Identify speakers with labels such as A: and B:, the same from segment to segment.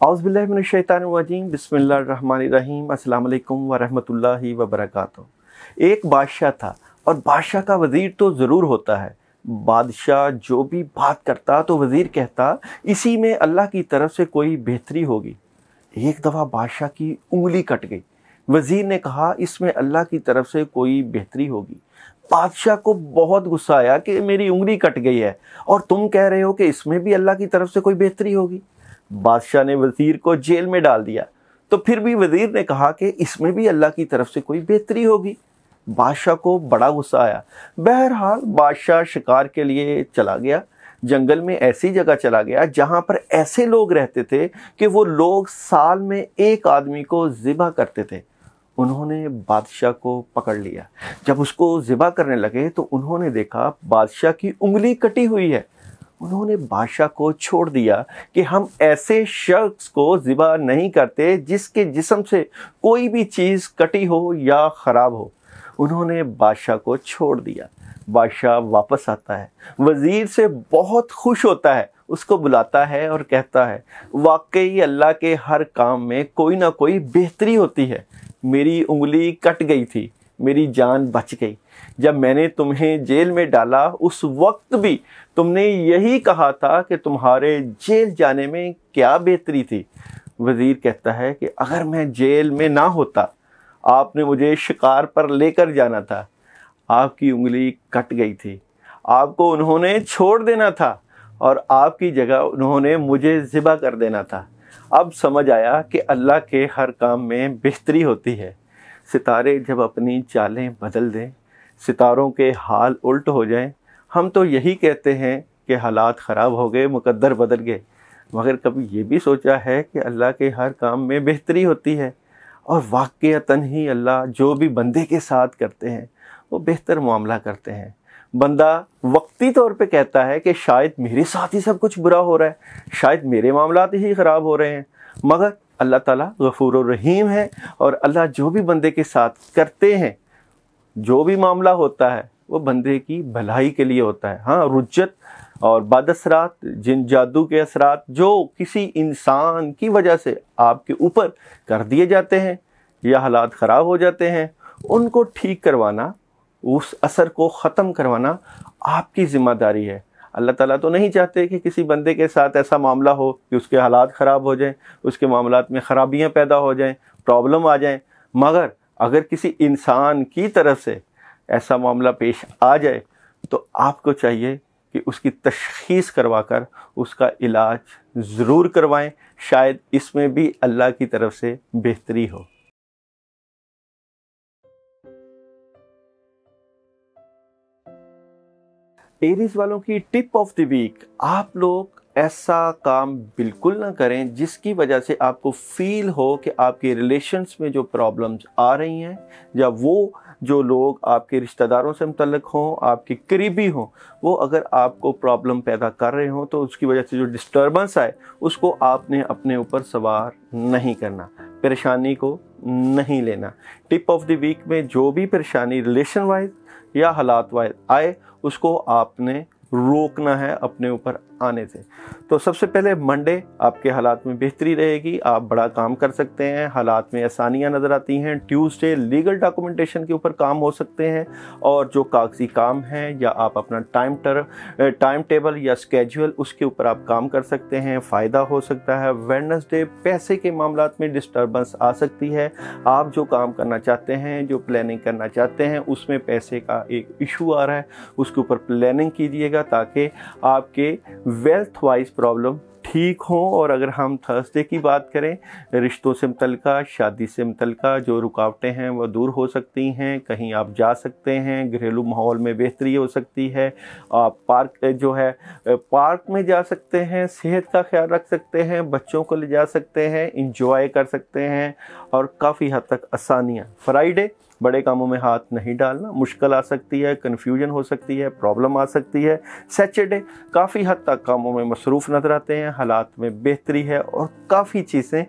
A: औज़ुबिल्लाहिमिनश्शैतानिर्रजीम बिस्मिल्लाहिर्रहमानिर्रहीम अस्सलाम वालेकुम वरहमतुल्लाहि वबरकातुहू। एक बादशाह था और बादशाह का वज़ीर तो ज़रूर होता है। बादशाह जो भी बात करता तो वज़ीर कहता इसी में अल्लाह की तरफ से कोई बेहतरी होगी। एक दफ़ा बादशाह की उंगली कट गई। वज़ीर ने कहा इसमें अल्लाह की तरफ से कोई बेहतरी होगी। बादशाह को बहुत गुस्सा आया कि मेरी उंगली कट गई है और तुम कह रहे हो कि इसमें भी अल्लाह की तरफ से कोई बेहतरी होगी। बादशाह ने वज़ीर को जेल में डाल दिया। तो फिर भी वज़ीर ने कहा कि इसमें भी अल्लाह की तरफ से कोई बेहतरी होगी। बादशाह को बड़ा गुस्सा आया। बहरहाल बादशाह शिकार के लिए चला गया। जंगल में ऐसी जगह चला गया जहां पर ऐसे लोग रहते थे कि वो लोग साल में एक आदमी को ज़िबा करते थे। उन्होंने बादशाह को पकड़ लिया। जब उसको ज़िबा करने लगे तो उन्होंने देखा बादशाह की उंगली कटी हुई है। उन्होंने बादशाह को छोड़ दिया कि हम ऐसे शख्स को ज़िबा नहीं करते जिसके जिस्म से कोई भी चीज़ कटी हो या ख़राब हो। उन्होंने बादशाह को छोड़ दिया। बादशाह वापस आता है, वज़ीर से बहुत खुश होता है, उसको बुलाता है और कहता है वाकई अल्लाह के हर काम में कोई ना कोई बेहतरी होती है। मेरी उंगली कट गई थी, मेरी जान बच गई। जब मैंने तुम्हें जेल में डाला उस वक्त भी तुमने यही कहा था कि तुम्हारे जेल जाने में क्या बेहतरी थी। वज़ीर कहता है कि अगर मैं जेल में ना होता, आपने मुझे शिकार पर लेकर जाना था, आपकी उंगली कट गई थी, आपको उन्होंने छोड़ देना था और आपकी जगह उन्होंने मुझे ज़िबा कर देना था। अब समझ आया कि अल्लाह के हर काम में बेहतरी होती है। सितारे जब अपनी चालें बदल दें, सितारों के हाल उल्ट हो जाएं, हम तो यही कहते हैं कि हालात ख़राब हो गए, मुकद्दर बदल गए। मगर कभी ये भी सोचा है कि अल्लाह के हर काम में बेहतरी होती है और वाक़ईतन ही अल्लाह जो भी बंदे के साथ करते हैं वो बेहतर मामला करते हैं। बंदा वक्ती तौर पे कहता है कि शायद मेरे साथ ही सब कुछ बुरा हो रहा है, शायद मेरे मामलात ही ख़राब हो रहे हैं, मगर अल्लाह ताला गफूर रहीम है और अल्लाह जो भी बंदे के साथ करते हैं, जो भी मामला होता है वो बंदे की भलाई के लिए होता है। हाँ, रुज्जत और बदअसरात, जिन जादू के असरात जो किसी इंसान की वजह से आपके ऊपर कर दिए जाते हैं या हालात ख़राब हो जाते हैं, उनको ठीक करवाना, उस असर को ख़त्म करवाना आपकी ज़िम्मेदारी है। अल्लाह ताला तो नहीं चाहते कि किसी बंदे के साथ ऐसा मामला हो कि उसके हालात ख़राब हो जाएं, उसके मामलात में ख़राबियाँ पैदा हो जाएं, प्रॉब्लम आ जाएं। मगर अगर किसी इंसान की तरफ से ऐसा मामला पेश आ जाए तो आपको चाहिए कि उसकी तशख़ीस करवाकर उसका इलाज ज़रूर करवाएं। शायद इसमें भी अल्लाह की तरफ से बेहतरी हो। एरीज़ वालों की टिप ऑफ द वीक, आप लोग ऐसा काम बिल्कुल ना करें जिसकी वजह से आपको फील हो कि आपके रिलेशन्स में जो प्रॉब्लम्स आ रही हैं या वो जो लोग आपके रिश्तेदारों से मुतल्लिक हों, आपके करीबी हों, वो अगर आपको प्रॉब्लम पैदा कर रहे हों तो उसकी वजह से जो डिस्टर्बेंस आए उसको आपने अपने ऊपर सवार नहीं करना, परेशानी को नहीं लेना। टिप ऑफ द वीक में जो भी परेशानी रिलेशन वाइज या हालात वाइज आए उसको आपने रोकना है अपने ऊपर आने से। तो सबसे पहले मंडे आपके हालात में बेहतरी रहेगी, आप बड़ा काम कर सकते हैं, हालात में आसानियां नज़र आती हैं। ट्यूसडे लीगल डॉक्यूमेंटेशन के ऊपर काम हो सकते हैं और जो कागजी काम है या आप अपना टाइम टेबल या स्केड्यूल उसके ऊपर आप काम कर सकते हैं, फ़ायदा हो सकता है। वेडनेसडे पैसे के मामलात में डिस्टर्बेंस आ सकती है। आप जो काम करना चाहते हैं, जो प्लानिंग करना चाहते हैं, उसमें पैसे का एक इशू आ रहा है, उसके ऊपर प्लानिंग कीजिएगा ताकि आपके वेल्थ वाइज प्रॉब्लम ठीक हो। और अगर हम थर्सडे की बात करें, रिश्तों से मुतल्लिका, शादी से मुतल्लिका जो रुकावटें हैं वो दूर हो सकती हैं। कहीं आप जा सकते हैं, घरेलू माहौल में बेहतरी हो सकती है। आप पार्क में जा सकते हैं, सेहत का ख्याल रख सकते हैं, बच्चों को ले जा सकते हैं, इंजॉय कर सकते हैं और काफ़ी हद तक आसानियाँ। फ्राइडे बड़े कामों में हाथ नहीं डालना, मुश्किल आ सकती है, कन्फ्यूजन हो सकती है, प्रॉब्लम आ सकती है। सैटरडे काफ़ी हद तक कामों में मसरूफ़ नज़र आते हैं, हालात में बेहतरी है और काफ़ी चीज़ें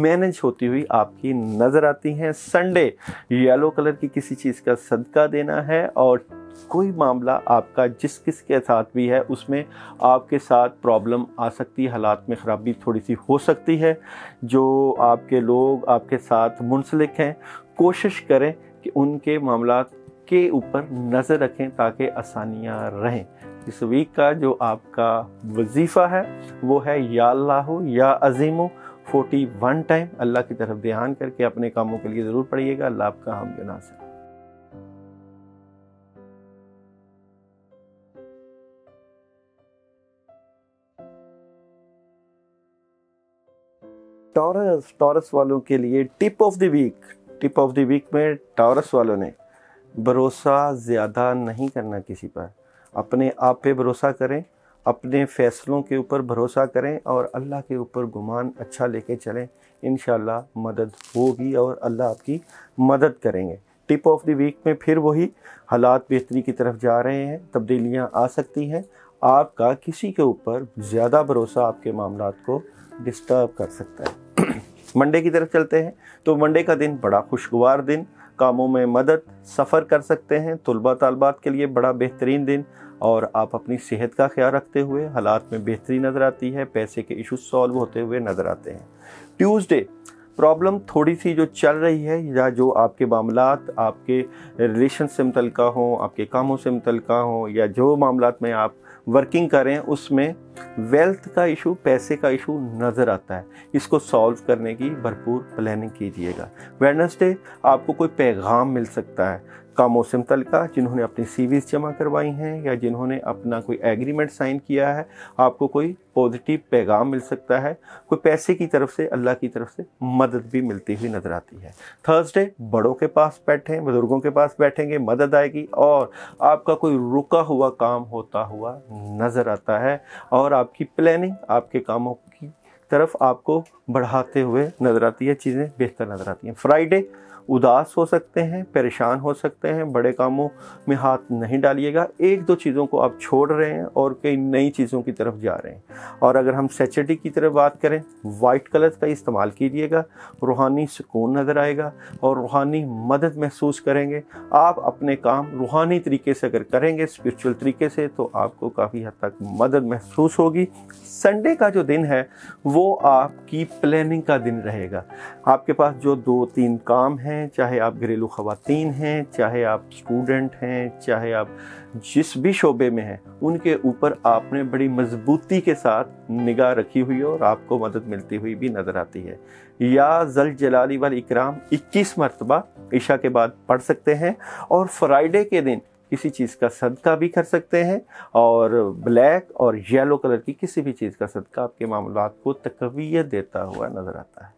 A: मैनेज होती हुई आपकी नज़र आती हैं। संडे येलो कलर की किसी चीज़ का सदका देना है और कोई मामला आपका जिस किस के साथ भी है उसमें आपके साथ प्रॉब्लम आ सकती है, हालात में ख़राबी थोड़ी सी हो सकती है। जो आपके लोग आपके साथ मुंसलिक हैं, कोशिश करें कि उनके मामलात के ऊपर नज़र रखें ताकि आसानियाँ रहें। इस वीक का जो आपका वजीफ़ा है वो है या अल्लाह या अज़ीमो 41 टाइम अल्लाह की तरफ ध्यान करके अपने कामों के लिए ज़रूर पढ़िएगा। अल्लाह आपका हम नासिर। टॉरस वालों के लिए टिप ऑफ द वीक में टॉरस वालों ने भरोसा ज़्यादा नहीं करना किसी पर, अपने आप पे भरोसा करें, अपने फ़ैसलों के ऊपर भरोसा करें और अल्लाह के ऊपर गुमान अच्छा लेके चलें। इंशाअल्लाह मदद होगी और अल्लाह आपकी मदद करेंगे। टिप ऑफ द वीक में फिर वही हालात बेहतरी की तरफ जा रहे हैं, तब्दीलियां आ सकती हैं। आपका किसी के ऊपर ज़्यादा भरोसा आपके मामलात को डिस्टर्ब कर सकता है। मंडे की तरफ चलते हैं तो मंडे का दिन बड़ा खुशगवार दिन, कामों में मदद, सफ़र कर सकते हैं, तुलबा तालबात के लिए बड़ा बेहतरीन दिन और आप अपनी सेहत का ख्याल रखते हुए हालात में बेहतरी नज़र आती है, पैसे के इशू सॉल्व होते हुए नज़र आते हैं। ट्यूसडे प्रॉब्लम थोड़ी सी जो चल रही है या जो आपके मामलात आपके रिलेशन से मुतल्लिका हों, आपके कामों से मुतल्लिका हों या जो मामलात में आप वर्किंग करें उसमें वेल्थ का इशू, पैसे का इशू नज़र आता है। इसको सॉल्व करने की भरपूर प्लानिंग कीजिएगा। वेडनेसडे आपको कोई पैगाम मिल सकता है कामों से मुतल्लिका, जिन्होंने अपनी सीवीज़ जमा करवाई हैं या जिन्होंने अपना कोई एग्रीमेंट साइन किया है, आपको कोई पॉजिटिव पैगाम मिल सकता है। कोई पैसे की तरफ से, अल्लाह की तरफ से मदद भी मिलती हुई नज़र आती है। थर्सडे बड़ों के पास बैठें, बुज़ुर्गों के पास बैठेंगे, मदद आएगी और आपका कोई रुका हुआ काम होता हुआ नज़र आता है और आपकी प्लानिंग आपके कामों की तरफ आपको बढ़ाते हुए नज़र आती है, चीज़ें बेहतर नज़र आती हैं। फ्राइडे उदास हो सकते हैं, परेशान हो सकते हैं, बड़े कामों में हाथ नहीं डालिएगा। एक दो चीज़ों को आप छोड़ रहे हैं और कई नई चीज़ों की तरफ जा रहे हैं। और अगर हम सैटरडे की तरफ बात करें, वाइट कलर का इस्तेमाल कीजिएगा, रूहानी सुकून नज़र आएगा और रूहानी मदद महसूस करेंगे। आप अपने काम रूहानी तरीके से अगर करेंगे, स्पिरिचुअल तरीके से, तो आपको काफ़ी हद तक मदद महसूस होगी। संडे का जो दिन है वो आपकी प्लानिंग का दिन रहेगा। आपके पास जो 2-3 काम हैं, चाहे आप घरेलू ख़वातीन हैं, चाहे आप स्टूडेंट हैं, चाहे आप जिस भी शोबे में हैं, उनके ऊपर आपने बड़ी मजबूती के साथ निगाह रखी हुई है और आपको मदद मिलती हुई भी नज़र आती है। या जल जलाली वाल इकराम 21 मरतबा इशा के बाद पढ़ सकते हैं और फ्राइडे के दिन किसी चीज़ का सदका भी कर सकते हैं और ब्लैक और येलो कलर की किसी भी चीज़ का सदका आपके मामलात को तक़वियत देता हुआ नज़र आता है।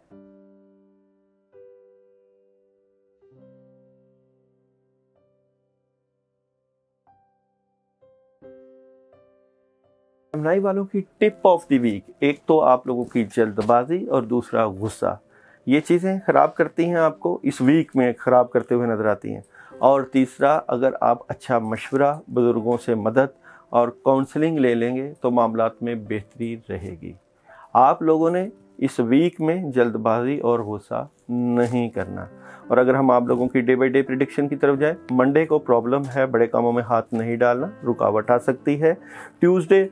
A: जमनाई वालों की टिप ऑफ द वीक, एक तो आप लोगों की जल्दबाजी और दूसरा गुस्सा, ये चीज़ें ख़राब करती हैं, आपको इस वीक में ख़राब करते हुए नज़र आती हैं। और तीसरा, अगर आप अच्छा मशवरा, बुज़ुर्गों से मदद और काउंसलिंग ले लेंगे तो मामलात में बेहतरी रहेगी। आप लोगों ने इस वीक में जल्दबाजी और गुस्सा नहीं करना। और अगर हम आप लोगों की डे बाई डे प्रिडिक्शन की तरफ जाए, मंडे को प्रॉब्लम है, बड़े कामों में हाथ नहीं डालना, रुकावट आ सकती है। ट्यूसडे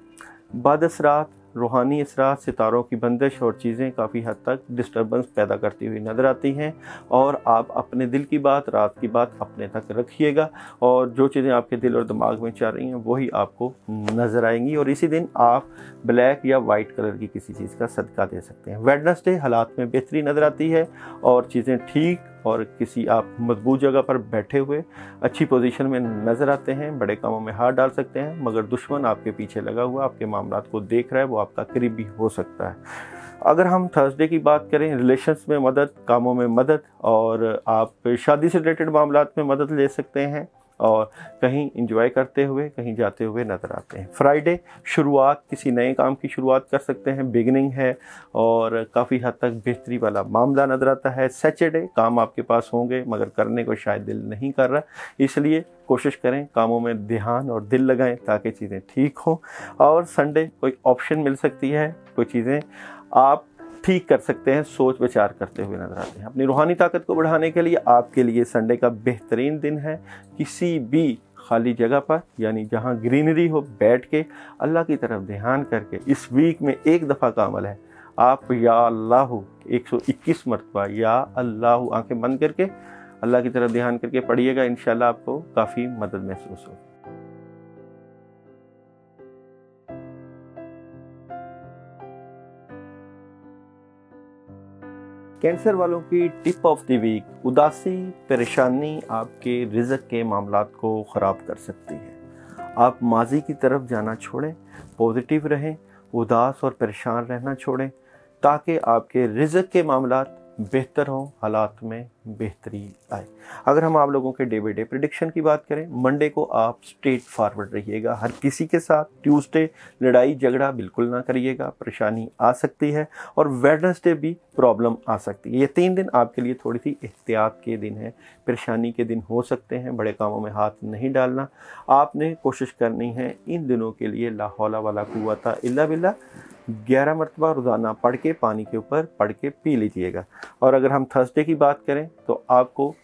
A: बाद असरात, रूहानी असरात, सितारों की बंदिश और चीज़ें काफ़ी हद तक डिस्टर्बेंस पैदा करती हुई नज़र आती हैं और आप अपने दिल की बात, रात की बात अपने तक रखिएगा और जो चीज़ें आपके दिल और दिमाग में चल रही हैं वही आपको नज़र आएंगी। और इसी दिन आप ब्लैक या वाइट कलर की किसी चीज़ का सदका दे सकते हैं। वेडनेसडे हालात में बेहतरी नज़र आती है और चीज़ें ठीक और किसी आप मजबूत जगह पर बैठे हुए अच्छी पोजीशन में नज़र आते हैं। बड़े कामों में हाथ डाल सकते हैं, मगर दुश्मन आपके पीछे लगा हुआ आपके मामलात को देख रहा है, वो आपका करीबी हो सकता है। अगर हम थर्सडे की बात करें, रिलेशंस में मदद, कामों में मदद और आप शादी से रिलेटेड मामलात में मदद ले सकते हैं और कहीं इंजॉय करते हुए कहीं जाते हुए नज़र आते हैं। फ्राइडे शुरुआत, किसी नए काम की शुरुआत कर सकते हैं, बिगनिंग है और काफ़ी हद तक बेहतरी वाला मामला नज़र आता है। सैटरडे काम आपके पास होंगे मगर करने को शायद दिल नहीं कर रहा, इसलिए कोशिश करें कामों में ध्यान और दिल लगाएं ताकि चीज़ें ठीक हों। और संडे कोई ऑप्शन मिल सकती है, कोई चीज़ें आप ठीक कर सकते हैं, सोच विचार करते हुए नजर आते हैं। अपनी रूहानी ताकत को बढ़ाने के लिए आपके लिए संडे का बेहतरीन दिन है। किसी भी खाली जगह पर यानी जहाँ ग्रीनरी हो बैठ के अल्लाह की तरफ ध्यान करके इस वीक में एक दफ़ा का अमल है, आप या अल्लाह 121 मरतबा या अल्लाह आंखें बंद करके अल्लाह की तरफ ध्यान करके पढ़िएगा। इंशाल्लाह आपको काफ़ी मदद महसूस होगी। कैंसर वालों की टिप ऑफ द वीक, उदासी परेशानी आपके रिज़्क के मामलात को ख़राब कर सकती है। आप माजी की तरफ जाना छोड़ें, पॉजिटिव रहें, उदास और परेशान रहना छोड़ें ताकि आपके रिज़्क के मामलात बेहतर हों, हालात में बेहतरी आए। अगर हम आप लोगों के डे बाई डे प्रेडिक्शन की बात करें, मंडे को आप स्ट्रेट फॉरवर्ड रहिएगा हर किसी के साथ। ट्यूसडे लड़ाई झगड़ा बिल्कुल ना करिएगा, परेशानी आ सकती है। और वेडनेसडे भी प्रॉब्लम आ सकती है। ये 3 दिन आपके लिए थोड़ी सी एहतियात के दिन है, परेशानी के दिन हो सकते हैं। बड़े कामों में हाथ नहीं डालना, आपने कोशिश करनी है इन दिनों के लिए ला हौला वला कुव्वता इल्ला बिल्ला 11 मरतबा रोज़ाना पढ़ के पानी के ऊपर पढ़ के पी लीजिएगा। और अगर हम थर्सडे की बात करें तो आपको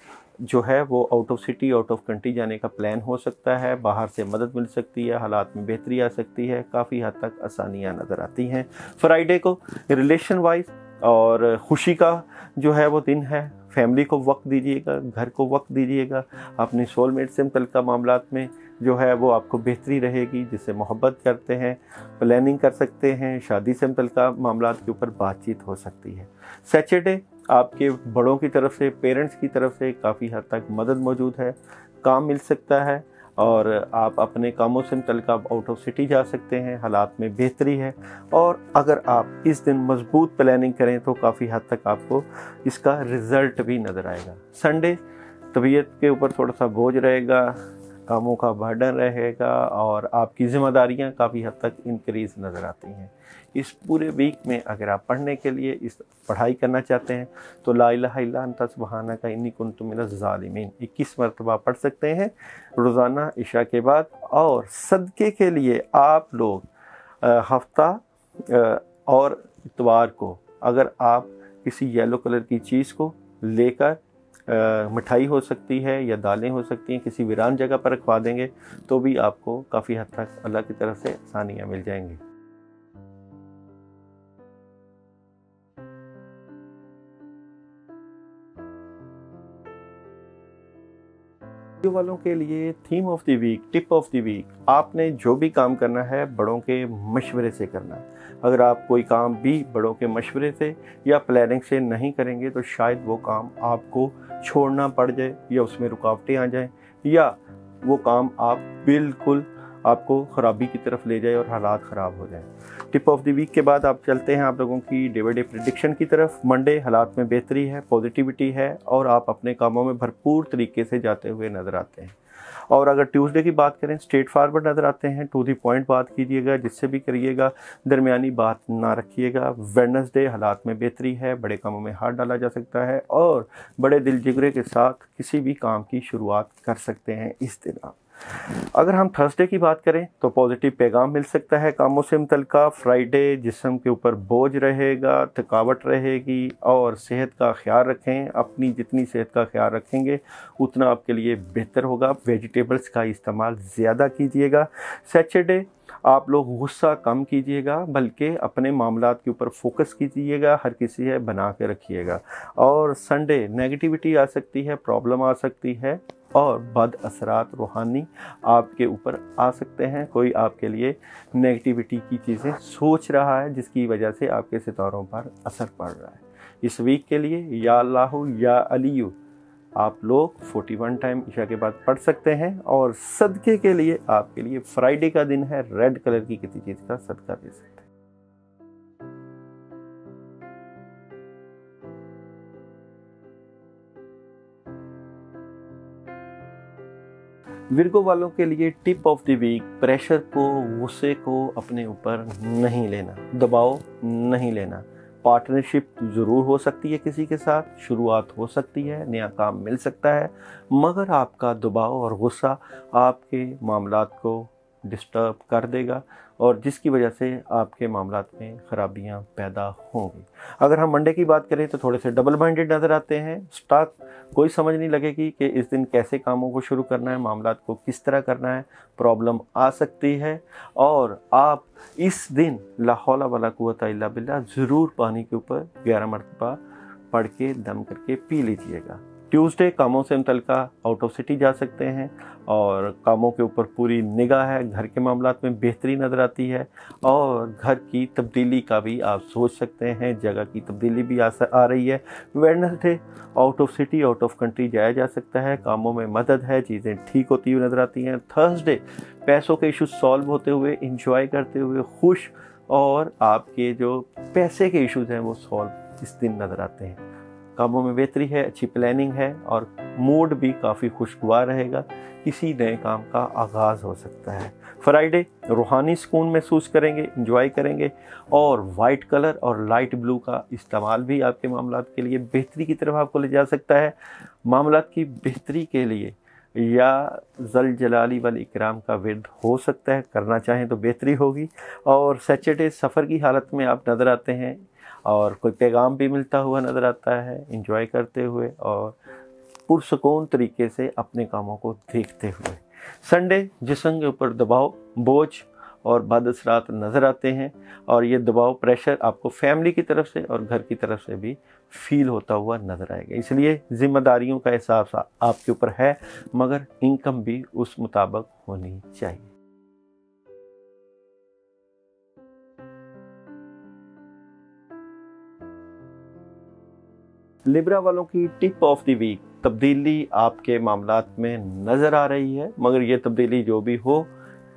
A: जो है वो out of city out of country जाने का प्लान हो सकता है, बाहर से मदद मिल सकती है, हालात में बेहतरी आ सकती है, काफ़ी हद तक आसानियाँ नज़र आती हैं। फ्राइडे को रिलेशन वाइज और खुशी का जो है वो दिन है। फैमिली को वक्त दीजिएगा, घर को वक्त दीजिएगा, अपनी सोलमेट से मुतल्लिक़ मामलात में जो है वो आपको बेहतरी रहेगी। जिससे मोहब्बत करते हैं प्लानिंग कर सकते हैं, शादी से मुतल्लिक़ मामलात के ऊपर बातचीत हो सकती है। सैटरडे आपके बड़ों की तरफ से, पेरेंट्स की तरफ से काफ़ी हद तक मदद मौजूद है, काम मिल सकता है और आप अपने कामों से मुतल्लिक़ आउट ऑफ सिटी जा सकते हैं, हालात में बेहतरी है। और अगर आप इस दिन मजबूत प्लानिंग करें तो काफ़ी हद तक आपको इसका रिज़ल्ट भी नज़र आएगा। संडे तबीयत के ऊपर थोड़ा सा बोझ रहेगा, कामों का बर्डन रहेगा और आपकी ज़िम्मेदारियां काफ़ी हद तक इंक्रीज़ नज़र आती हैं। इस पूरे वीक में अगर आप पढ़ने के लिए इस पढ़ाई करना चाहते हैं तो ला इलाहा इल्ला अंता सुब्हानका इन्नी कुन्तु मिनज़ ज़ालिमीन 21 मरतबा पढ़ सकते हैं रोज़ाना इशा के बाद। और सदक़े के लिए आप लोग हफ्ता और इतवार को अगर आप किसी येलो कलर की चीज़ को लेकर मिठाई हो सकती है या दालें हो सकती हैं, किसी वीरान जगह पर रखवा देंगे तो भी आपको काफ़ी हद तक अल्लाह की तरफ से आसानियाँ मिल जाएंगी। वालों के लिए theme of the week, tip of the week, आपने जो भी काम करना है बड़ों के मशवरे से करना है। अगर आप कोई काम भी बड़ों के मशवरे से या प्लानिंग से नहीं करेंगे तो शायद वो काम आपको छोड़ना पड़ जाए या उसमें रुकावटें आ जाएं या वो काम आप बिल्कुल आपको ख़राबी की तरफ ले जाए और हालात ख़राब हो जाएं। टिप ऑफ द वीक के बाद आप चलते हैं आप लोगों की डे बाई डे प्रेडिक्शन की तरफ। मंडे हालात में बेहतरी है, पॉजिटिविटी है और आप अपने कामों में भरपूर तरीके से जाते हुए नज़र आते हैं। और अगर ट्यूसडे की बात करें स्ट्रेट फॉरवर्ड नज़र आते हैं, टू द पॉइंट बात कीजिएगा, जिससे भी करिएगा, दरमियानी बात ना रखिएगा। वेडनेसडे हालात में बेहतरी है, बड़े कामों में हाथ डाला जा सकता है और बड़े दिल जिगरे के साथ किसी भी काम की शुरुआत कर सकते हैं इस दिन आप। अगर हम थर्सडे की बात करें तो पॉजिटिव पैगाम मिल सकता है कामों से मुतल्लिक़। फ्राइडे जिस्म के ऊपर बोझ रहेगा, थकावट रहेगी और सेहत का ख्याल रखें। अपनी जितनी सेहत का ख्याल रखेंगे उतना आपके लिए बेहतर होगा। वेजिटेबल्स का इस्तेमाल ज़्यादा कीजिएगा। सैटरडे आप लोग गुस्सा कम कीजिएगा बल्कि अपने मामलात के ऊपर फोकस कीजिएगा, हर किसी है बना के रखिएगा। और संडे नेगेटिविटी आ सकती है, प्रॉब्लम आ सकती है और बद असरात रूहानी आपके ऊपर आ सकते हैं। कोई आपके लिए नेगेटिविटी की चीज़ें सोच रहा है जिसकी वजह से आपके सितारों पर असर पड़ रहा है। इस वीक के लिए या अल्लाहु या अलियु आप लोग 41 टाइम ईशा के बाद पढ़ सकते हैं। और सदक़े के लिए आपके लिए फ्राइडे का दिन है, रेड कलर की किसी चीज़ का सदका दे सकते हैं। विर्गो वालों के लिए tip of the week, pressure को, गुस्से को अपने ऊपर नहीं लेना, दबाव नहीं लेना। पार्टनरशिप ज़रूर हो सकती है किसी के साथ, शुरुआत हो सकती है, नया काम मिल सकता है, मगर आपका दबाव और गुस्सा आपके मामलात को डिस्टर्ब कर देगा और जिसकी वजह से आपके मामलात में ख़राबियाँ पैदा होंगी। अगर हम मंडे की बात करें तो थोड़े से डबल माइंडेड नज़र आते हैं। स्टार्ट कोई समझ नहीं लगेगी कि इस दिन कैसे कामों को शुरू करना है, मामलात को किस तरह करना है, प्रॉब्लम आ सकती है। और आप इस दिन ला हौला वला कुव्वता इल्ला बिल्लाह ज़रूर पानी के ऊपर 11 मरतबा पढ़ के दम करके पी लीजिएगा। ट्यूसडे कामों से मुतल्लिका आउट ऑफ सिटी जा सकते हैं और कामों के ऊपर पूरी निगाह है, घर के मामलात में बेहतरी नज़र आती है और घर की तब्दीली का भी आप सोच सकते हैं, जगह की तब्दीली भी आ रही है। Wednesday out of city out of country जाया जा सकता है, कामों में मदद है, चीज़ें ठीक होती हुई नज़र आती हैं। थर्सडे पैसों के इशूज़ सॉल्व होते हुए, इंजॉय करते हुए, खुश, और आपके जो पैसे के इशूज़ हैं वो सॉल्व इस दिन नज़र आते हैं। कामों में बेहतरी है, अच्छी प्लानिंग है और मूड भी काफ़ी खुशगवार रहेगा, किसी नए काम का आगाज़ हो सकता है। फ्राइडे रूहानी सुकून महसूस करेंगे, इंजॉय करेंगे और वाइट कलर और लाइट ब्लू का इस्तेमाल भी आपके मामलात के लिए बेहतरी की तरफ आपको ले जा सकता है। मामलात की बेहतरी के लिए या जल जलाली वल इकराम का विर्द हो सकता है, करना चाहें तो बेहतरी होगी। और सैटरडे सफ़र की हालत में आप नज़र आते हैं और कोई पैगाम भी मिलता हुआ नज़र आता है, इंजॉय करते हुए और पुरसुकून तरीके से अपने कामों को देखते हुए। संडे जिस्म के ऊपर दबाव, बोझ और बदअसरात नज़र आते हैं और ये दबाव, प्रेशर आपको फैमिली की तरफ से और घर की तरफ से भी फील होता हुआ नज़र आएगा। इसलिए ज़िम्मेदारियों का एहसास आपके ऊपर है, मगर इनकम भी उस मुताबिक होनी चाहिए। लिब्रा वालों की टिप ऑफ द वीक, तब्दीली आपके मामलात में नज़र आ रही है, मगर ये तब्दीली जो भी हो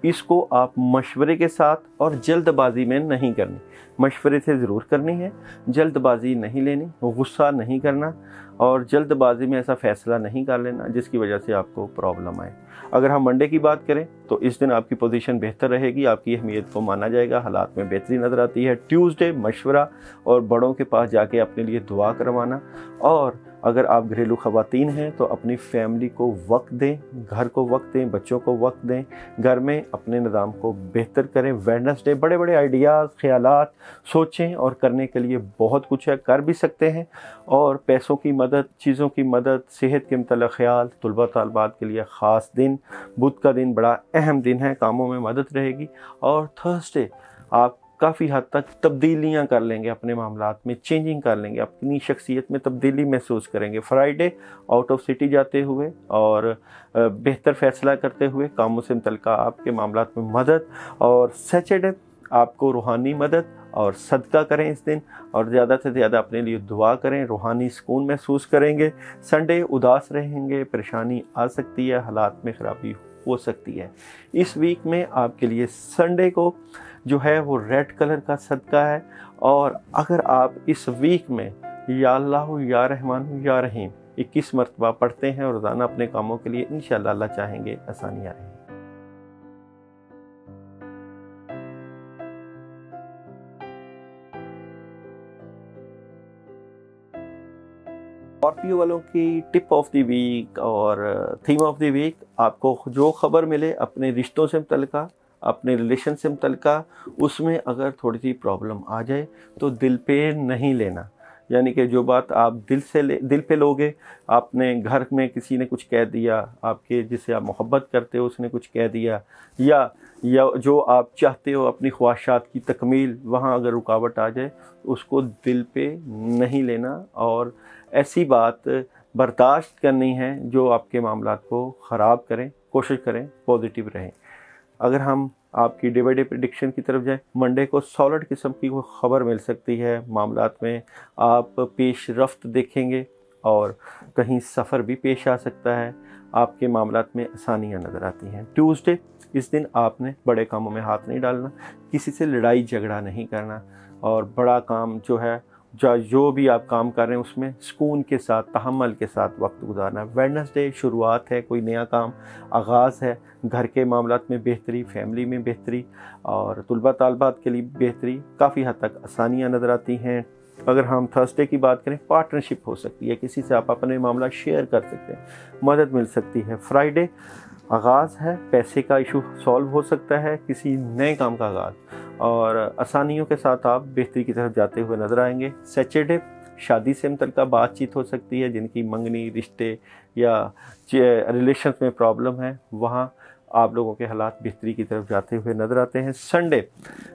A: इसको आप मशवरे के साथ और जल्दबाजी में नहीं करनी। मशवरे से ज़रूर करनी है, जल्दबाजी नहीं लेनी, गुस्सा नहीं करना और जल्दबाजी में ऐसा फ़ैसला नहीं कर लेना जिसकी वजह से आपको प्रॉब्लम आए। अगर हम मंडे की बात करें तो इस दिन आपकी पोजीशन बेहतर रहेगी, आपकी अहमियत को माना जाएगा, हालात में बेहतरी नज़र आती है। ट्यूसडे मशवरा और बड़ों के पास जाके अपने लिए दुआ करवाना, और अगर आप घरेलू ख़वातीन हैं तो अपनी फैमिली को वक्त दें, घर को वक्त दें, बच्चों को वक्त दें, घर में अपने निज़ाम को बेहतर करें। वेडनेसडे बड़े बड़े आइडियाज़, ख़यालात सोचें और करने के लिए बहुत कुछ है, कर भी सकते हैं। और पैसों की मदद, चीज़ों की मदद, सेहत के मतलब ख्याल, तुलबा तालबात के लिए ख़ास दिन, बुध का दिन बड़ा अहम दिन है, कामों में मदद रहेगी। और थर्सडे आप काफ़ी हद तक तब्दीलियाँ कर लेंगे, अपने मामलात में चेंजिंग कर लेंगे, अपनी शख्सियत में तब्दीली महसूस करेंगे। फ्राइडे आउट ऑफ सिटी जाते हुए और बेहतर फ़ैसला करते हुए, कामों से मुतल्लिका आपके मामलात में मदद। और सैटरडे आपको रूहानी मदद और सदका करें इस दिन, और ज़्यादा से ज़्यादा अपने लिए दुआ करें, रूहानी सुकून महसूस करेंगे। संडे उदास रहेंगे, परेशानी आ सकती है, हालात में ख़राबी हो सकती है। इस वीक में आपके लिए संडे को जो है वो रेड कलर का सदका है। और अगर आप इस वीक में या अल्लाह या रहमान या रहीम 21 मरतबा पढ़ते हैं और रोज़ाना अपने कामों के लिए, इंशाअल्लाह अल्लाह चाहेंगे आसानियाँ रहेंगी। स्कॉर्पियो वालों की टिप ऑफ द वीक और थीम ऑफ द वीक, आपको जो खबर मिले अपने रिश्तों से मुतल्लिका, अपने रिलेशन से मुतल्लिका, उसमें अगर थोड़ी सी प्रॉब्लम आ जाए तो दिल पे नहीं लेना। यानी कि जो बात आप दिल पे लोगे, आपने घर में किसी ने कुछ कह दिया, आपके जिसे आप मोहब्बत करते हो उसने कुछ कह दिया, या जो आप चाहते हो अपनी ख्वाहिशात की तकमील, वहाँ अगर रुकावट आ जाए उसको दिल पे नहीं लेना और ऐसी बात बर्दाश्त करनी है जो आपके मामलात को ख़राब करें। कोशिश करें पॉजिटिव रहें। अगर हम आपकी डे बाई डे प्रेडिक्शन की तरफ जाएं, मंडे को सॉलिड किस्म की कोई ख़बर मिल सकती है, मामलात में आप पेश रफ्त देखेंगे और कहीं सफ़र भी पेश आ सकता है, आपके मामलात में आसानियाँ नज़र आती हैं। ट्यूसडे इस दिन आपने बड़े कामों में हाथ नहीं डालना, किसी से लड़ाई झगड़ा नहीं करना और बड़ा काम जो है, जो भी आप काम कर रहे हैं उसमें सुकून के साथ, तहम्मुल के साथ वक्त गुजारना। वेडनेसडे शुरुआत है, कोई नया काम आगाज़ है, घर के मामलात में बेहतरी, फैमिली में बेहतरी और तुलबा तालबात के लिए बेहतरी, काफ़ी हद तक आसानियाँ नज़र आती हैं। अगर हम थर्सडे की बात करें, पार्टनरशिप हो सकती है, किसी से आप अपने मामला शेयर कर सकते हैं, मदद मिल सकती है। फ्राइडे आगाज़ है, पैसे का इशू सॉल्व हो सकता है, किसी नए काम का आगाज़, और आसानियों के साथ आप बेहतरी की तरफ जाते हुए नज़र आएंगे। सैटरडे शादी से मुतल्लिक़ बातचीत हो सकती है, जिनकी मंगनी, रिश्ते या रिलेशन में प्रॉब्लम है, वहाँ आप लोगों के हालात बेहतरी की तरफ जाते हुए नज़र आते हैं। संडे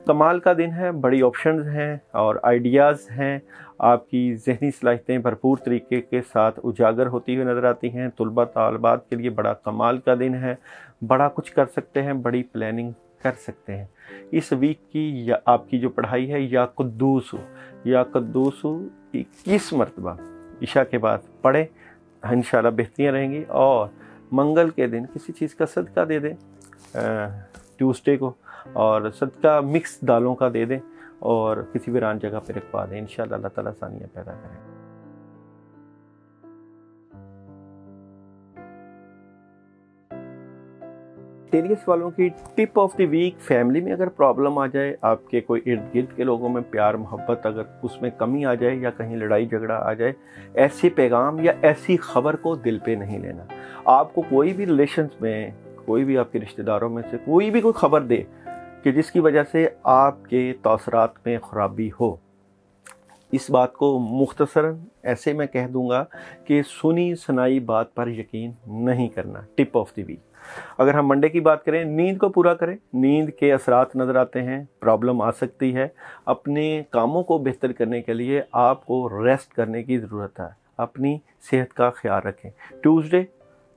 A: कमाल का दिन है, बड़ी ऑप्शंस हैं और आइडियाज़ हैं, आपकी ज़हनी सलाहियतें भरपूर तरीके के साथ उजागर होती हुई नज़र आती हैं। तुलबा तालबात के लिए बड़ा कमाल का दिन है, बड़ा कुछ कर सकते हैं, बड़ी प्लानिंग कर सकते हैं। इस वीक की या आपकी जो पढ़ाई है या कद्दूस 21 मरतबा इशा के बाद पढ़ें, इंशाल्लाह बेहतरियाँ रहेंगी। और मंगल के दिन किसी चीज़ का सदका दे दें, ट्यूसडे को, और सदका मिक्स दालों का दे दें और किसी वीरान जगह पर रखवा दें। इंशाल्लाह अल्लाह ताला आसानियाँ पैदा करें। टेलियस वालों की tip of the week, family में अगर प्रॉब्लम आ जाए, आपके कोई इर्द गिर्द के लोगों में प्यार मोहब्बत अगर उसमें कमी आ जाए या कहीं लड़ाई झगड़ा आ जाए, ऐसे पैगाम या ऐसी खबर को दिल पे नहीं लेना। आपको कोई भी रिलेशंस में, कोई भी आपके रिश्तेदारों में से कोई भी कोई खबर दे कि जिसकी वजह से आपके तौसरात में ख़राबी हो, इस बात को मुख्तसरन ऐसे मैं कह दूंगा कि सुनी सुनाई बात पर यकीन नहीं करना। टिप ऑफ द वीक, अगर हम मंडे की बात करें, नींद को पूरा करें। नींद के असरात नज़र आते हैं, प्रॉब्लम आ सकती है। अपने कामों को बेहतर करने के लिए आपको रेस्ट करने की ज़रूरत है, अपनी सेहत का ख्याल रखें। ट्यूसडे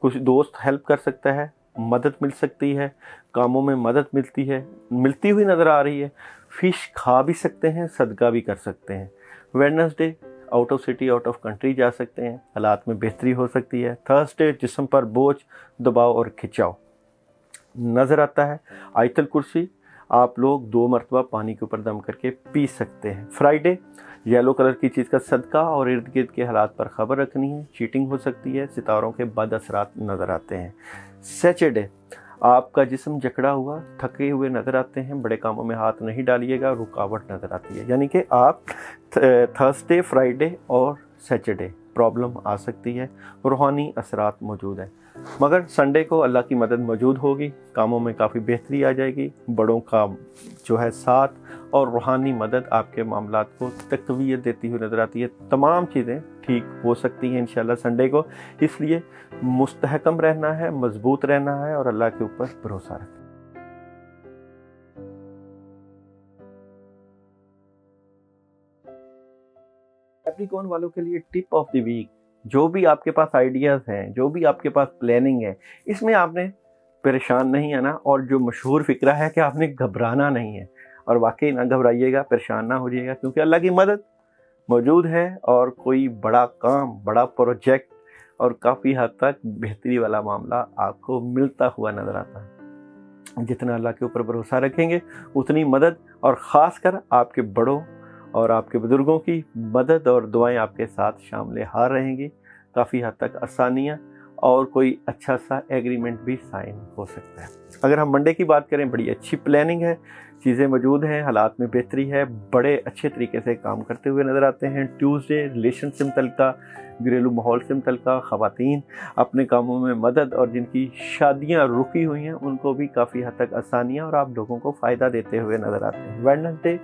A: कुछ दोस्त हेल्प कर सकता है, मदद मिल सकती है, कामों में मदद मिलती हुई नज़र आ रही है। फ़िश खा भी सकते हैं, सदका भी कर सकते हैं। Wednesday out of city, out of country जा सकते हैं, हालात में बेहतरी हो सकती है। थर्सडे जिस्म पर बोझ, दबाव और खिंचाव नज़र आता है। आयतल कुर्सी आप लोग 2 मरतबा पानी के ऊपर दम करके पी सकते हैं। फ्राइडे येलो कलर की चीज़ का सदका और इर्द गिर्द के हालात पर ख़बर रखनी है। चीटिंग हो सकती है, सितारों के बद असरात नज़र आते हैं। सैटरडे आपका जिस्म जकड़ा हुआ, थके हुए नज़र आते हैं, बड़े कामों में हाथ नहीं डालिएगा, रुकावट नज़र आती है। यानी कि आप थर्सडे, फ्राइडे और सैटरडे प्रॉब्लम आ सकती है, रूहानी असरात मौजूद हैं। मगर संडे को अल्लाह की मदद मौजूद होगी, कामों में काफ़ी बेहतरी आ जाएगी, बड़ों का जो है साथ और रूहानी मदद आपके मामलात को तक़वियत देती हुई नज़र आती है। तमाम चीज़ें ठीक हो सकती हैं इंशाल्लाह संडे को, इसलिए मुस्तहकम रहना है, मजबूत रहना है और अल्लाह के ऊपर भरोसा रखें। कैप्रिकॉर्न वालों के लिए टिप ऑफ द वीक, जो भी आपके पास आइडियाज़ हैं, जो भी आपके पास प्लानिंग है, इसमें आपने परेशान नहीं आना। और जो मशहूर फ़िक्रा है कि आपने घबराना नहीं है, और वाकई ना घबराइएगा, परेशान ना हो जाइएगा, क्योंकि अल्लाह की मदद मौजूद है और कोई बड़ा काम, बड़ा प्रोजेक्ट और काफ़ी हद तक बेहतरी वाला मामला आपको मिलता हुआ नज़र आता है। जितना अल्लाह के ऊपर भरोसा रखेंगे, उतनी मदद, और ख़ास कर आपके बड़ों और आपके बुज़ुर्गों की मदद और दुआएं आपके साथ शामिल हार रहेंगी। काफ़ी हद तक आसानियाँ और कोई अच्छा सा एग्रीमेंट भी साइन हो सकता है। अगर हम मंडे की बात करें, बड़ी अच्छी प्लानिंग है, चीज़ें मौजूद हैं, हालात में बेहतरी है, बड़े अच्छे तरीके से काम करते हुए नज़र आते हैं। ट्यूसडे रिलेशन से मुतल्लिक़ा, घरेलू माहौल से मुतल्लिक़ा, ख़वातीन अपने कामों में मदद और जिनकी शादियाँ रुकी हुई हैं उनको भी काफ़ी हद तक आसानियाँ और आप लोगों को फ़ायदा देते हुए नज़र आते हैं। वेडनेसडे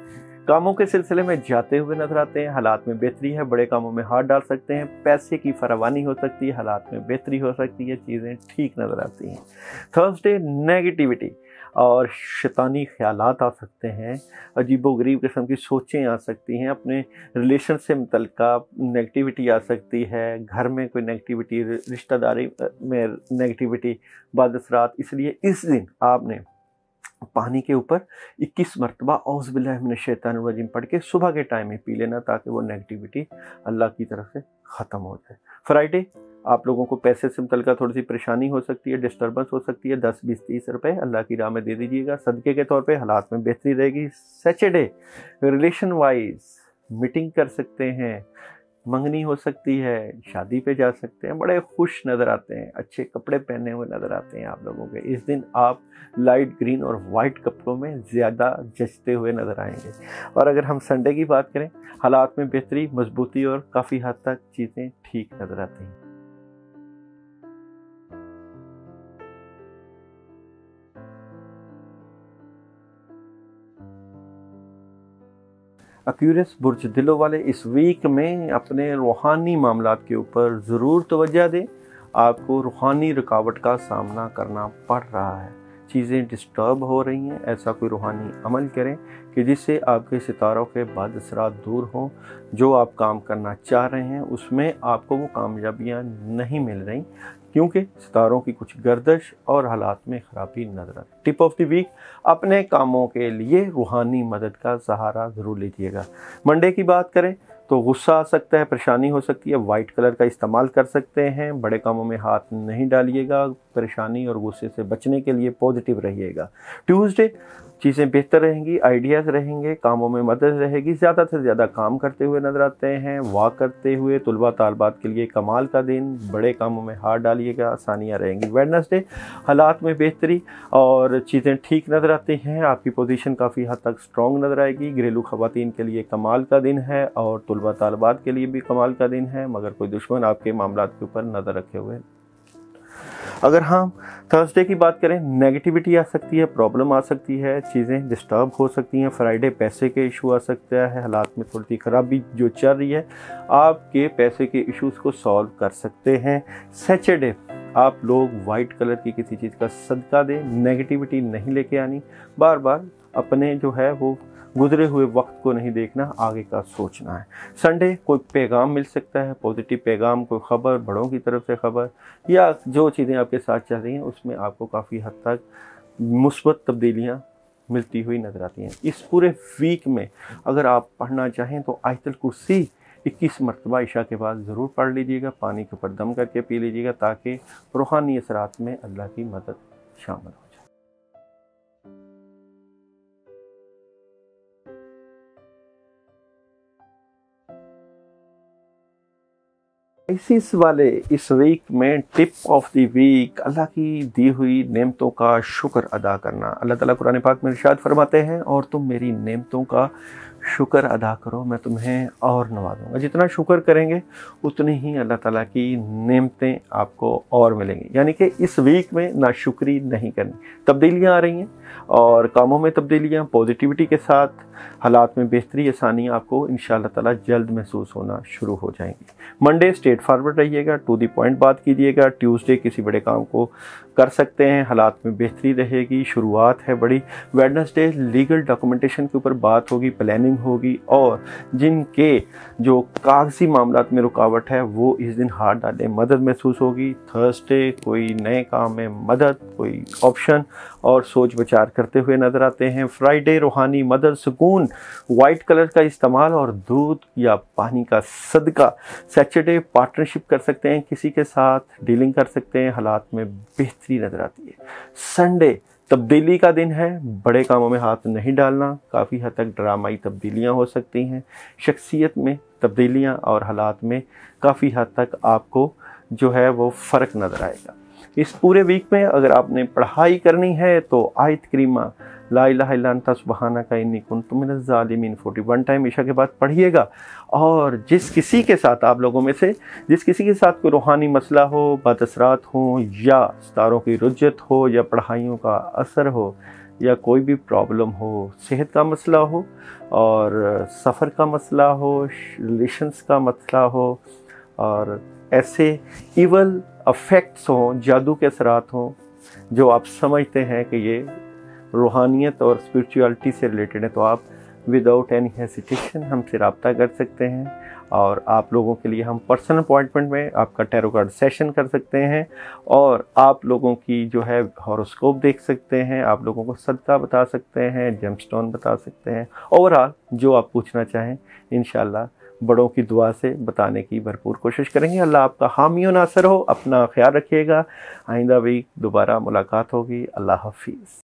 A: कामों के सिलसिले में जाते हुए नजर आते हैं, हालात में बेहतरी है, बड़े कामों में हाथ डाल सकते हैं, पैसे की फरावानी हो सकती है, हालात में बेहतरी हो सकती है, चीज़ें ठीक नज़र आती हैं। थर्सडे नेगेटिविटी और शैतानी ख्यालात आ सकते हैं, अजीबोगरीब किस्म की सोचें आ सकती हैं, अपने रिलेशन से मुतल्लिक़ा नेगेटिविटी आ सकती है, घर में कोई नेगेटिविटी, रिश्तेदारी में नेगेटिविटी, बाद असरात। इसलिए इस दिन आपने पानी के ऊपर 21 मरतबा औज़ु बिल्लाहि मिनश शैतानिर रजीम पढ़ के सुबह के टाइम में पी लेना, ताकि वो नेगेटिविटी अल्लाह की तरफ से ख़त्म हो जाए। फ्राइडे आप लोगों को पैसे से मुतल्लिक़ा थोड़ी सी परेशानी हो सकती है, डिस्टर्बेंस हो सकती है, 10, 20, 30 रुपये अल्लाह की राह में दे दीजिएगा सदक़े के तौर पे, हालात में बेहतरी रहेगी। सैटरडे रिलेशन वाइज मीटिंग कर सकते हैं, मंगनी हो सकती है, शादी पे जा सकते हैं, बड़े खुश नज़र आते हैं, अच्छे कपड़े पहने हुए नज़र आते हैं आप लोगों के। इस दिन आप लाइट ग्रीन और वाइट कपड़ों में ज़्यादा जचते हुए नज़र आएंगे। और अगर हम संडे की बात करें, हालात में बेहतरी, मजबूती और काफ़ी हद तक चीज़ें ठीक नज़र आती हैं। एक्वेरियस बुर्ज दिलों वाले इस वीक में अपने रूहानी मामलात के ऊपर ज़रूर तवज्जो दें। आपको रूहानी रुकावट का सामना करना पड़ रहा है, चीज़ें डिस्टर्ब हो रही हैं। ऐसा कोई रूहानी अमल करें कि जिससे आपके सितारों के बाद असरात दूर हों। जो आप काम करना चाह रहे हैं उसमें आपको वो कामयाबियाँ नहीं मिल रही, क्योंकि सितारों की कुछ गर्दिश और हालात में ख़राबी नजर आती। टिप ऑफ द वीक, अपने कामों के लिए रूहानी मदद का सहारा ज़रूर लीजिएगा। मंडे की बात करें तो गुस्सा आ सकता है, परेशानी हो सकती है, वाइट कलर का इस्तेमाल कर सकते हैं। बड़े कामों में हाथ नहीं डालिएगा। परेशानी और गुस्से से बचने के लिए पॉजिटिव रहिएगा। ट्यूसडे चीज़ें बेहतर रहेंगी, आइडियाज़ रहेंगे, कामों में मदद रहेगी। ज़्यादा से ज़्यादा काम करते हुए नजर आते हैं, वॉक करते हुए। तुलबा तालबात के लिए कमाल का दिन, बड़े कामों में हाथ डालिएगा, आसानियाँ रहेंगी। वेडनेसडे हालात में बेहतरी और चीज़ें ठीक नज़र आती हैं। आपकी पोजीशन काफ़ी हद तक स्ट्रॉन्ग नज़र आएगी। घरेलू ख़वातीन के लिए कमाल का दिन है और तुलबा तालबात के लिए भी कमाल का दिन है, मगर कोई दुश्मन आपके मामलात के ऊपर नज़र रखे हुए। अगर हम थर्सडे की बात करें, नेगेटिविटी आ सकती है, प्रॉब्लम आ सकती है, चीज़ें डिस्टर्ब हो सकती हैं। फ्राइडे पैसे के इशू आ सकता है, हालात में थोड़ी सी खराबी जो चल रही है, आपके पैसे के इश्यूज़ को सॉल्व कर सकते हैं। सैटरडे आप लोग वाइट कलर की किसी चीज़ का सदका दें, नेगेटिविटी नहीं लेके आनी। बार बार अपने जो है वो गुजरे हुए वक्त को नहीं देखना, आगे का सोचना है। संडे कोई पैगाम मिल सकता है, पॉजिटिव पैगाम, कोई ख़बर, बड़ों की तरफ से ख़बर, या जो चीज़ें आपके साथ चल रही हैं उसमें आपको काफ़ी हद तक मुस्बत तब्दीलियाँ मिलती हुई नज़र आती हैं। इस पूरे वीक में अगर आप पढ़ना चाहें तो आयतुल कुर्सी 21 मरतबा इशा के बाद ज़रूर पढ़ लीजिएगा। पानी के ऊपर दम करके पी लीजिएगा ताकि रूहानी असरात में अल्लाह की मदद शामिल हो। इस वाले इस वीक में टिप ऑफ द वीक, अल्लाह की दी हुई नेमतों का शुक्र अदा करना। अल्लाह ताला कुरान पाक में इरशाद फरमाते हैं, और तुम मेरी नेमतों का शुक्र अदा करो, मैं तुम्हें और नवाजूंगा। जितना शुक्र करेंगे उतनी ही अल्लाह ताला की नेमतें आपको और मिलेंगी। यानी कि इस वीक में नाशुक्री नहीं करनी। तब्दीलियाँ आ रही हैं और कामों में तब्दीलियाँ, पॉजिटिविटी के साथ हालात में बेहतरी, आसानियाँ आपको इंशाअल्लाह ताला जल्द महसूस होना शुरू हो जाएंगी। मंडे स्ट्रेट फॉरवर्ड रहिएगा, टू द पॉइंट बात कीजिएगा। ट्यूसडे किसी बड़े काम को कर सकते हैं, हालात में बेहतरी रहेगी, शुरुआत है बड़ी। वेडनेसडे लीगल डॉक्यूमेंटेशन के ऊपर बात होगी, प्लानिंग होगी, और जिनके जो कागजी मामलात में रुकावट है वो इस दिन हाथ डालें, मदद महसूस होगी। थर्सडे कोई नए काम में मदद, कोई ऑप्शन और सोच विचार करते हुए नजर आते हैं। फ्राइडे रूहानी मदद, सुकून, वाइट कलर का इस्तेमाल और दूध या पानी का सदका। सैटरडे पार्टनरशिप कर सकते हैं, किसी के साथ डीलिंग कर सकते हैं, हालात में बेहतरी नजर आती है। संडे तब्दीली का दिन है, बड़े कामों में हाथ नहीं डालना, काफ़ी हद तक ड्रामाई तब्दीलियां हो सकती हैं, शख्सियत में तब्दीलियां और हालात में काफ़ी हद तक आपको जो है वो फ़र्क नज़र आएगा। इस पूरे वीक में अगर आपने पढ़ाई करनी है तो आयत करीमा ला इलाहा इल्ला अंता सुब्हानका इन्नी कुन्तु मिनज़ ज़ालिमीन 41 टाइम ईशा के बाद पढ़िएगा। और जिस किसी के साथ, आप लोगों में से जिस किसी के साथ कोई रूहानी मसला हो, बदअसरात हो, या सितारों की रुज्जत हो, या पढ़ाइयों का असर हो, या कोई भी प्रॉब्लम हो, सेहत का मसला हो और सफ़र का मसला हो, रिलेशंस का मसला हो, और ऐसे इवल अफेक्ट्स हों, जादू के असरात हों जो आप समझते हैं कि ये रूहानियत और स्पिरिचुअलिटी से रिलेटेड है, तो आप विदाउट एनी हेसिटेशन हमसे रब्ता कर सकते हैं। और आप लोगों के लिए हम पर्सनल अपॉइंटमेंट में आपका टैरो कार्ड सेशन कर सकते हैं, और आप लोगों की जो है हॉरोस्कोप देख सकते हैं, आप लोगों को सदका बता सकते हैं, जेमस्टोन बता सकते हैं। ओवरऑल जो आप पूछना चाहें इंशाल्लाह बड़ों की दुआ से बताने की भरपूर कोशिश करेंगे। अल्लाह आपका हामी और नासर हो। अपना ख्याल रखिएगा। आइंदा भी दोबारा मुलाकात होगी। अल्लाह हाफिज़।